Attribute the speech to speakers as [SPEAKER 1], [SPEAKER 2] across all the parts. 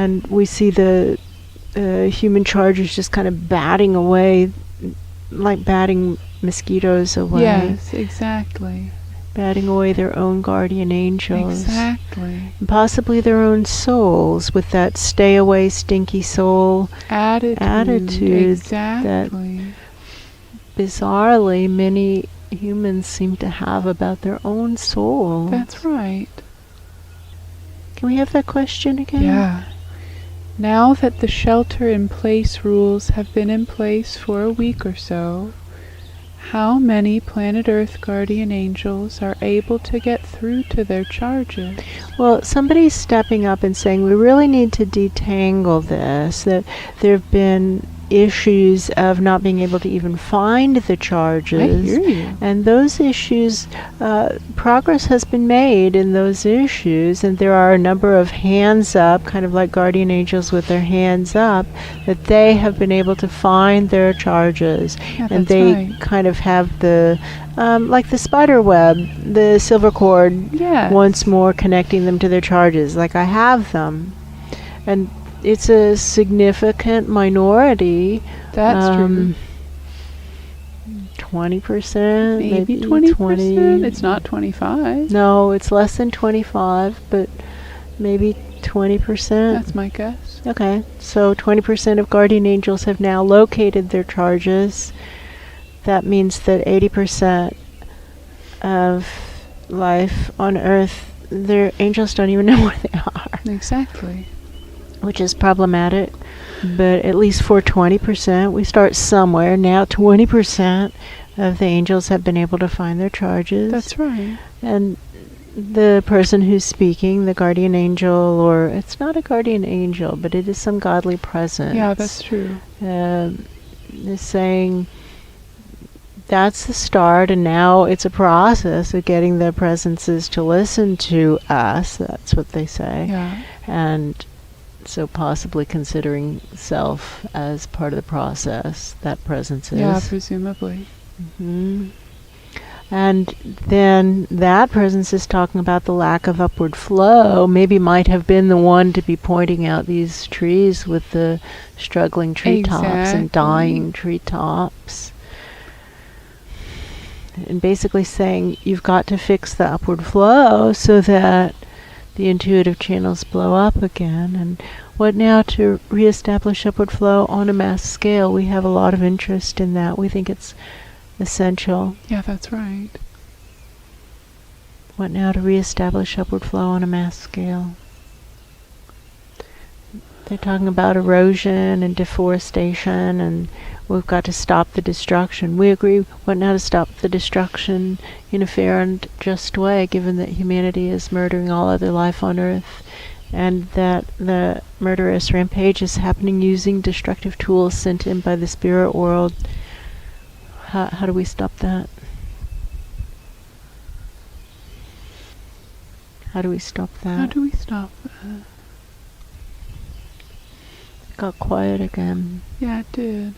[SPEAKER 1] and we see the human charges just kind of batting away, like batting mosquitoes away.
[SPEAKER 2] Yes, exactly.
[SPEAKER 1] Batting away their own guardian angels.
[SPEAKER 2] Exactly.
[SPEAKER 1] And possibly their own souls, with that stay away stinky soul attitude
[SPEAKER 2] exactly.
[SPEAKER 1] that bizarrely many humans seem to have about their own soul.
[SPEAKER 2] That's right.
[SPEAKER 1] Can we have that question again?
[SPEAKER 2] Yeah. Now that the shelter-in-place rules have been in place for a week or so, how many planet Earth guardian angels are able to get through to their charges?
[SPEAKER 1] Well, somebody's stepping up and saying we really need to detangle this, that there have been issues of not being able to even find the charges.
[SPEAKER 2] I hear you.
[SPEAKER 1] And those issues, progress has been made in those issues, and there are a number of hands up, kind of like guardian angels with their hands up, that they have been able to find their charges.
[SPEAKER 2] Yeah,
[SPEAKER 1] And
[SPEAKER 2] that's
[SPEAKER 1] they
[SPEAKER 2] right.
[SPEAKER 1] kind of have the, like the spider web, the silver cord,
[SPEAKER 2] Yes.
[SPEAKER 1] once more connecting them to their charges. Like, I have them. And it's a significant minority.
[SPEAKER 2] That's true.
[SPEAKER 1] 20%,
[SPEAKER 2] Maybe
[SPEAKER 1] 20.
[SPEAKER 2] 20%. It's not 25.
[SPEAKER 1] No, it's less than 25, but maybe 20%.
[SPEAKER 2] That's my guess.
[SPEAKER 1] Okay, so 20% of guardian angels have now located their charges. That means that 80% of life on Earth, their angels don't even know where they are.
[SPEAKER 2] Exactly.
[SPEAKER 1] Which is problematic, but at least for 20%, we start somewhere. Now 20% of the angels have been able to find their charges.
[SPEAKER 2] That's right.
[SPEAKER 1] And the person who's speaking, the guardian angel, or it's not a guardian angel, but it is some godly presence.
[SPEAKER 2] Yeah, that's true.
[SPEAKER 1] Is saying that's the start, and now it's a process of getting the presences to listen to us. That's what they say.
[SPEAKER 2] Yeah.
[SPEAKER 1] And so possibly considering self as part of the process, that presence is.
[SPEAKER 2] Yeah, presumably.
[SPEAKER 1] Mm-hmm. And then that presence is talking about the lack of upward flow. Maybe might have been the one to be pointing out these trees with the struggling treetops and dying treetops. And basically saying you've got to fix the upward flow so that the intuitive channels blow up again. And what now to reestablish upward flow on a mass scale? We have a lot of interest in that. We think it's essential.
[SPEAKER 2] Yeah, that's right.
[SPEAKER 1] What now to reestablish upward flow on a mass scale? They're talking about erosion and deforestation, and we've got to stop the destruction. We agree. What now to stop the destruction in a fair and just way, given that humanity is murdering all other life on Earth, and that the murderous rampage is happening using destructive tools sent in by the spirit world. How do we stop that? How do we stop that?
[SPEAKER 2] How do we stop that?
[SPEAKER 1] It got quiet again.
[SPEAKER 2] Yeah, it did.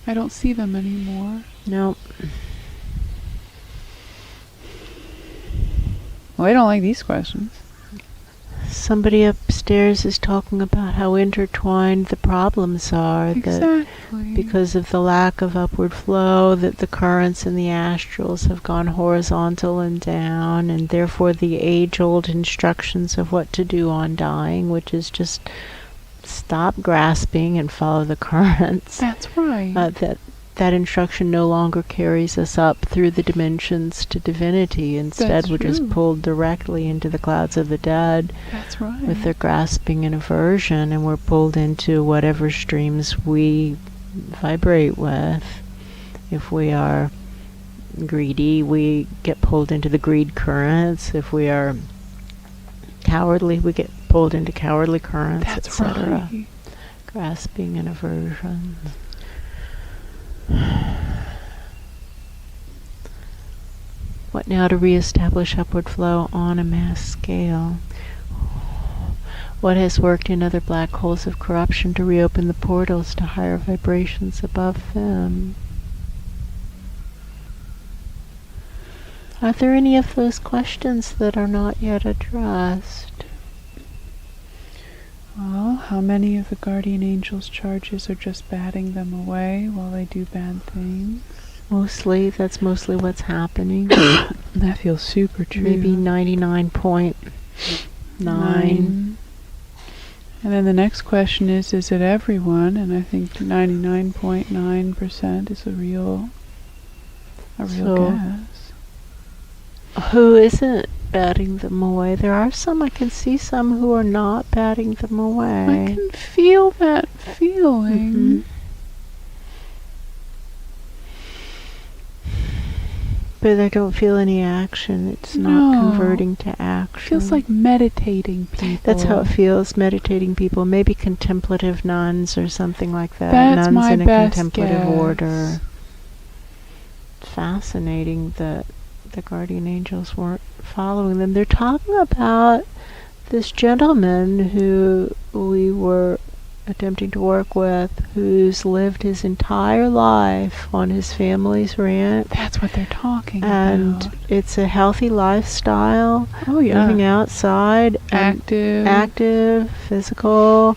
[SPEAKER 2] I don't see them anymore.
[SPEAKER 1] Nope.
[SPEAKER 2] Well, I don't like these questions.
[SPEAKER 1] Somebody upstairs is talking about how intertwined the problems are.
[SPEAKER 2] Exactly.
[SPEAKER 1] That because of the lack of upward flow, that the currents in the astrals have gone horizontal and down, and therefore the age-old instructions of what to do on dying, which is just stop grasping and follow the currents.
[SPEAKER 2] That's right.
[SPEAKER 1] That instruction no longer carries us up through the dimensions to divinity. Instead,
[SPEAKER 2] That's
[SPEAKER 1] we're just
[SPEAKER 2] true.
[SPEAKER 1] pulled directly into the clouds of the dead.
[SPEAKER 2] That's right.
[SPEAKER 1] With their grasping and aversion, and we're pulled into whatever streams we vibrate with. If we are greedy, we get pulled into the greed currents. If we are cowardly, we get pulled into cowardly currents,
[SPEAKER 2] That's
[SPEAKER 1] etc.
[SPEAKER 2] right.
[SPEAKER 1] Grasping and aversion. What now to reestablish upward flow on a mass scale? What has worked in other black holes of corruption to reopen the portals to higher vibrations above them? Are there any of those questions that are not yet addressed?
[SPEAKER 2] Well, how many of the guardian angels' charges are just batting them away while they do bad things?
[SPEAKER 1] That's mostly what's happening.
[SPEAKER 2] That feels super true.
[SPEAKER 1] Maybe 99.9.
[SPEAKER 2] And then the next question is it everyone? And I think 99.9% is a real guess.
[SPEAKER 1] Who isn't batting them away? There are some, I can see some who are not batting them away.
[SPEAKER 2] I can feel that feeling.
[SPEAKER 1] Mm-hmm. But I don't feel any action. It's not converting to action.
[SPEAKER 2] It feels like meditating people.
[SPEAKER 1] That's how it feels, meditating people. Maybe contemplative nuns or something like that.
[SPEAKER 2] That's
[SPEAKER 1] nuns
[SPEAKER 2] my
[SPEAKER 1] in a
[SPEAKER 2] best
[SPEAKER 1] contemplative
[SPEAKER 2] guess.
[SPEAKER 1] order. It's fascinating that the guardian angels weren't following them. They're talking about this gentleman who we were attempting to work with, who's lived his entire life on his family's ranch.
[SPEAKER 2] That's what they're talking
[SPEAKER 1] and
[SPEAKER 2] about.
[SPEAKER 1] It's a healthy lifestyle.
[SPEAKER 2] Oh yeah.
[SPEAKER 1] Living outside. Active, physical.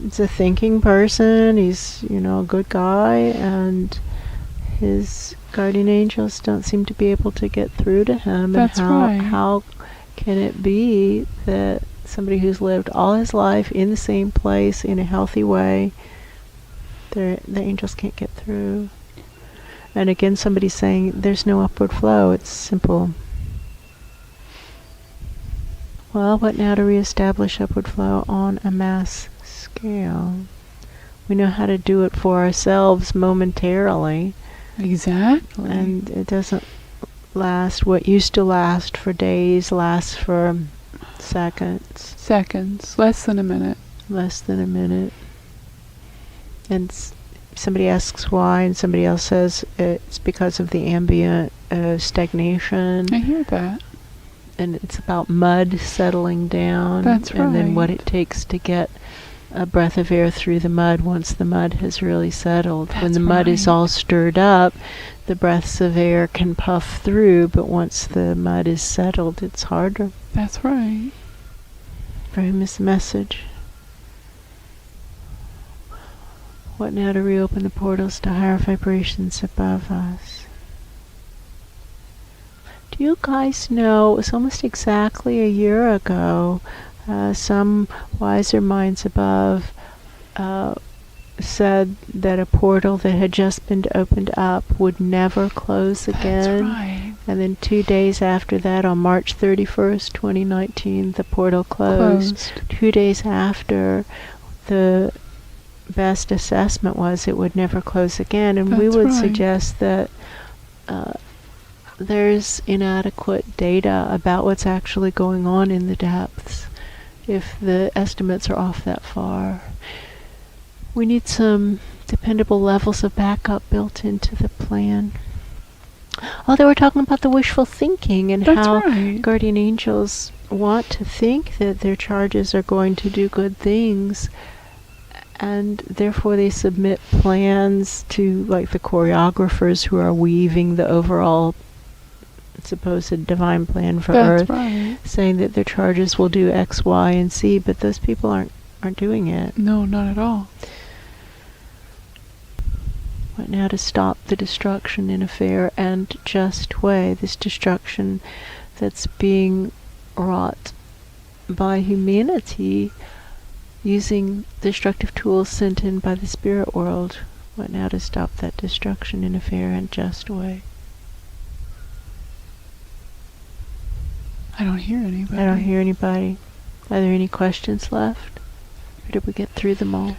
[SPEAKER 1] He's a thinking person. He's, a good guy, and his guardian angels don't seem to be able to get through to him.
[SPEAKER 2] That's
[SPEAKER 1] and
[SPEAKER 2] right.
[SPEAKER 1] How can it be that somebody who's lived all his life in the same place in a healthy way, the angels can't get through? And again, somebody's saying there's no upward flow. It's simple. Well, what now to reestablish upward flow on a mass scale? We know how to do it for ourselves momentarily.
[SPEAKER 2] Exactly.
[SPEAKER 1] And it doesn't last. What used to last for days lasts for seconds.
[SPEAKER 2] Less than a minute.
[SPEAKER 1] And somebody asks why, and somebody else says it's because of the ambient stagnation.
[SPEAKER 2] I hear that.
[SPEAKER 1] And it's about mud settling down.
[SPEAKER 2] That's
[SPEAKER 1] and then what
[SPEAKER 2] right.
[SPEAKER 1] it takes to get a breath of air through the mud once the mud has really settled. When the mud is all stirred up, the breaths of air can puff through, but once the mud is settled, it's harder.
[SPEAKER 2] That's right.
[SPEAKER 1] Famous message. What now to reopen the portals to higher vibrations above us? Do you guys know, it was almost exactly a year ago, some wiser minds above said that a portal that had just been opened up would never close again.
[SPEAKER 2] That's right.
[SPEAKER 1] And then 2 days after that, on March 31st, 2019, the portal closed. 2 days after, the best assessment was it would never close again. And we would suggest that there's inadequate data about what's actually going on in the depths if the estimates are off that far. We need some dependable levels of backup built into the plan. Oh, they were talking about the wishful thinking and how guardian angels want to think that their charges are going to do good things, and therefore they submit plans to, like, the choreographers who are weaving the overall supposed divine plan for Earth, saying that their charges will do X, Y, and Z, but those people aren't doing it.
[SPEAKER 2] No, not at all.
[SPEAKER 1] What now to stop the destruction in a fair and just way? This destruction that's being wrought by humanity using destructive tools sent in by the spirit world. What now to stop that destruction in a fair and just way?
[SPEAKER 2] I don't hear anybody.
[SPEAKER 1] Are there any questions left? Or did we get through them all?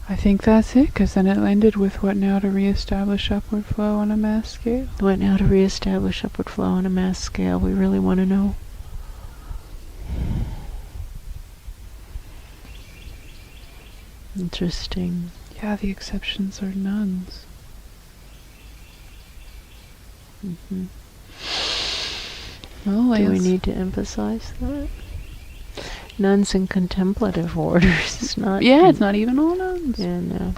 [SPEAKER 2] I think that's it, because then it ended with what now to reestablish upward flow on a mass scale.
[SPEAKER 1] What now to reestablish upward flow on a mass scale? We really want to know. Interesting.
[SPEAKER 2] Yeah, the exceptions are nuns.
[SPEAKER 1] Mm-hmm.
[SPEAKER 2] Well,
[SPEAKER 1] do we need to emphasize that? Nuns in contemplative orders. It's not.
[SPEAKER 2] Yeah, it's not even all nuns.
[SPEAKER 1] Yeah, no.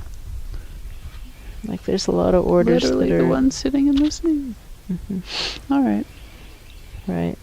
[SPEAKER 1] Like, there's a lot of orders
[SPEAKER 2] literally
[SPEAKER 1] that are
[SPEAKER 2] the ones sitting and listening.
[SPEAKER 1] Mm-hmm.
[SPEAKER 2] All right.
[SPEAKER 1] Right.